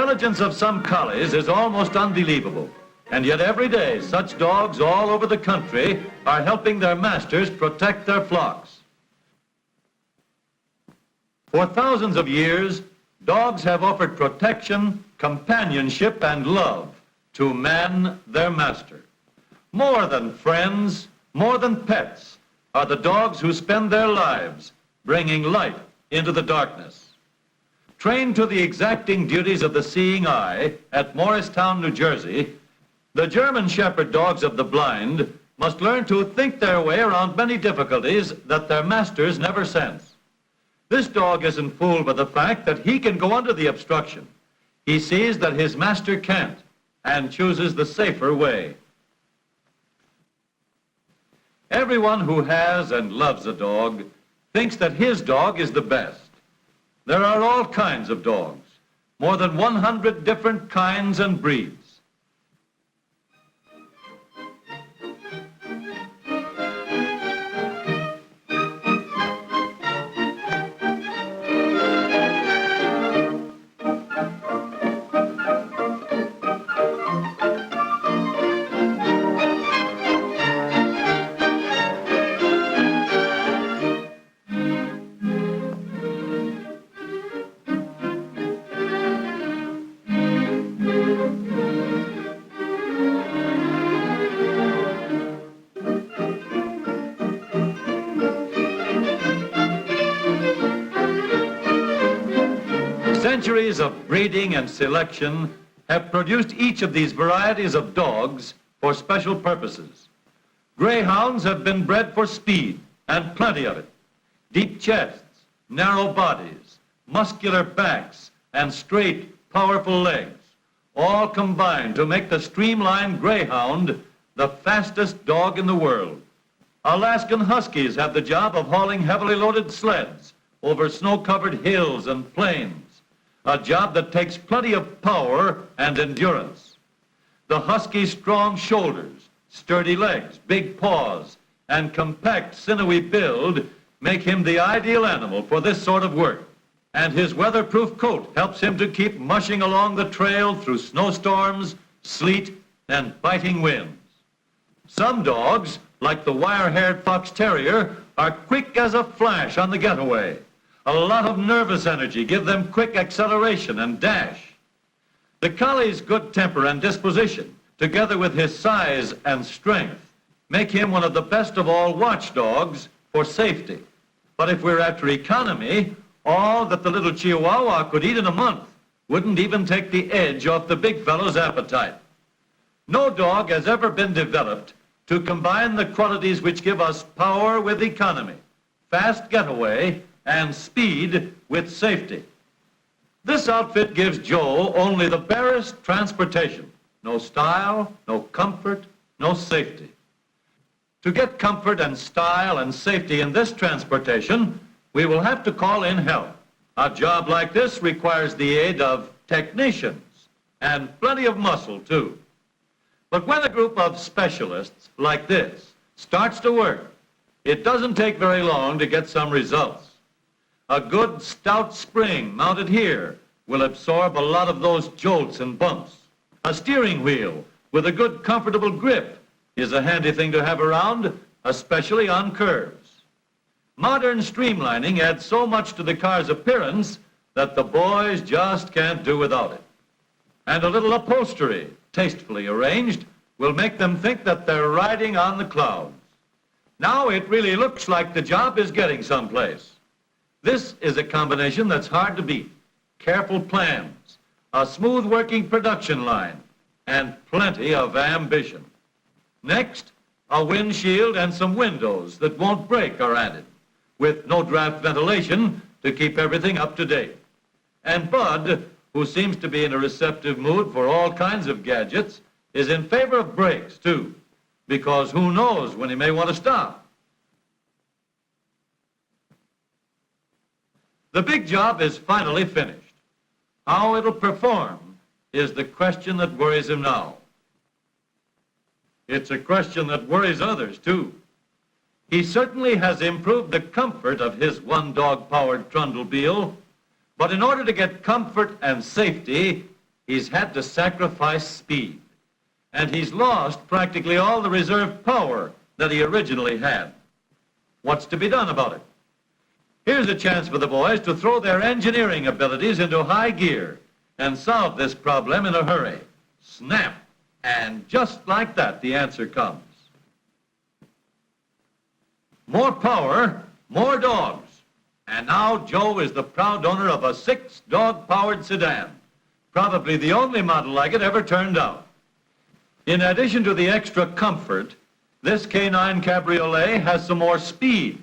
intelligence of some collies is almost unbelievable, and yet every day such dogs all over the country are helping their masters protect their flocks. For thousands of years, dogs have offered protection, companionship, and love to man, their master. More than friends, more than pets, are the dogs who spend their lives bringing light into the darkness. Trained to the exacting duties of the seeing eye at Morristown, New Jersey, the German Shepherd dogs of the blind must learn to think their way around many difficulties that their masters never sense. This dog isn't fooled by the fact that he can go under the obstruction. He sees that his master can't and chooses the safer way. Everyone who has and loves a dog thinks that his dog is the best. There are all kinds of dogs, more than 100 different kinds and breeds. Centuries of breeding and selection have produced each of these varieties of dogs for special purposes. Greyhounds have been bred for speed, and plenty of it. Deep chests, narrow bodies, muscular backs, and straight, powerful legs, all combine to make the streamlined greyhound the fastest dog in the world. Alaskan Huskies have the job of hauling heavily loaded sleds over snow-covered hills and plains, a job that takes plenty of power and endurance. The Husky's strong shoulders, sturdy legs, big paws, and compact, sinewy build make him the ideal animal for this sort of work. And his weatherproof coat helps him to keep mushing along the trail through snowstorms, sleet, and biting winds. Some dogs, like the wire-haired fox terrier, are quick as a flash on the getaway. A lot of nervous energy give them quick acceleration and dash. The collie's good temper and disposition, together with his size and strength, make him one of the best of all watchdogs for safety. But if we're after economy, all that the little Chihuahua could eat in a month wouldn't even take the edge off the big fellow's appetite. No dog has ever been developed to combine the qualities which give us power with economy, fast getaway, and speed with safety. This outfit gives Joe only the barest transportation. No style, no comfort, no safety. To get comfort and style and safety in this transportation, we will have to call in help. A job like this requires the aid of technicians and plenty of muscle, too. But when a group of specialists like this starts to work, it doesn't take very long to get some results. A good stout spring mounted here will absorb a lot of those jolts and bumps. A steering wheel with a good comfortable grip is a handy thing to have around, especially on curves. Modern streamlining adds so much to the car's appearance that the boys just can't do without it. And a little upholstery, tastefully arranged, will make them think that they're riding on the clouds. Now it really looks like the job is getting someplace. This is a combination that's hard to beat. Careful plans, a smooth working production line, and plenty of ambition. Next, a windshield and some windows that won't break are added, with no draft ventilation to keep everything up to date. And Bud, who seems to be in a receptive mood for all kinds of gadgets, is in favor of brakes, too, because who knows when he may want to stop. The big job is finally finished. How it'll perform is the question that worries him now. It's a question that worries others, too. He certainly has improved the comfort of his one-dog-powered trundlebeel, but in order to get comfort and safety, he's had to sacrifice speed. And he's lost practically all the reserve power that he originally had. What's to be done about it? Here's a chance for the boys to throw their engineering abilities into high gear and solve this problem in a hurry. Snap! And just like that, the answer comes. More power, more dogs. And now Joe is the proud owner of a 6-dog-powered sedan, probably the only model like it ever turned out. In addition to the extra comfort, this K9 Cabriolet has some more speed.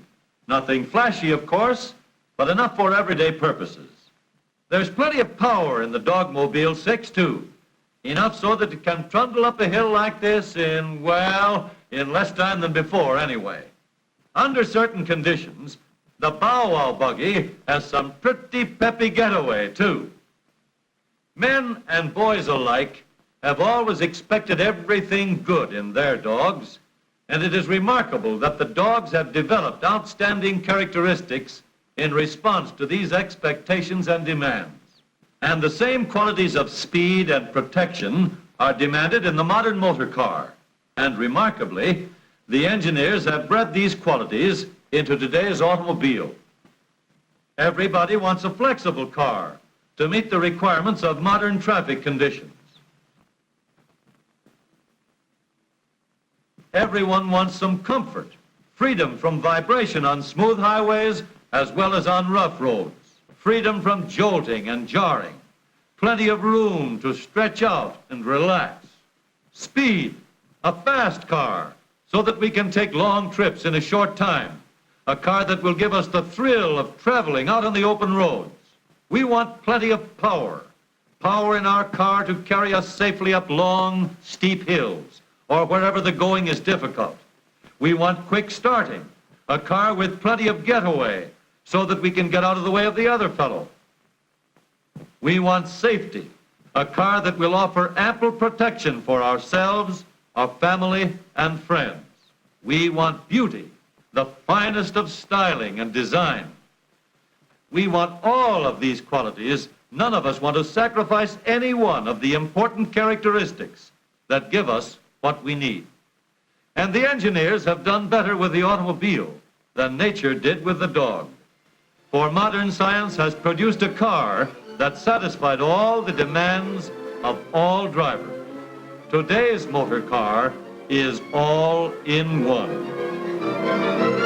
Nothing flashy, of course, but enough for everyday purposes. There's plenty of power in the Dogmobile 6, too. Enough so that it can trundle up a hill like this in, well, in less time than before, anyway. Under certain conditions, the Bow Wow buggy has some pretty peppy getaway, too. Men and boys alike have always expected everything good in their dogs, and it is remarkable that the dogs have developed outstanding characteristics in response to these expectations and demands. And the same qualities of speed and protection are demanded in the modern motor car. And remarkably, the engineers have bred these qualities into today's automobile. Everybody wants a flexible car to meet the requirements of modern traffic conditions. Everyone wants some comfort, freedom from vibration on smooth highways as well as on rough roads, freedom from jolting and jarring, plenty of room to stretch out and relax, speed, a fast car so that we can take long trips in a short time, a car that will give us the thrill of traveling out on the open roads. We want plenty of power, power in our car to carry us safely up long, steep hills, or wherever the going is difficult. We want quick starting, a car with plenty of getaway so that we can get out of the way of the other fellow. We want safety, a car that will offer ample protection for ourselves, our family, and friends. We want beauty, the finest of styling and design. We want all of these qualities. None of us want to sacrifice any one of the important characteristics that give us what we need. And the engineers have done better with the automobile than nature did with the dog. For modern science has produced a car that satisfied all the demands of all drivers. Today's motor car is all in one.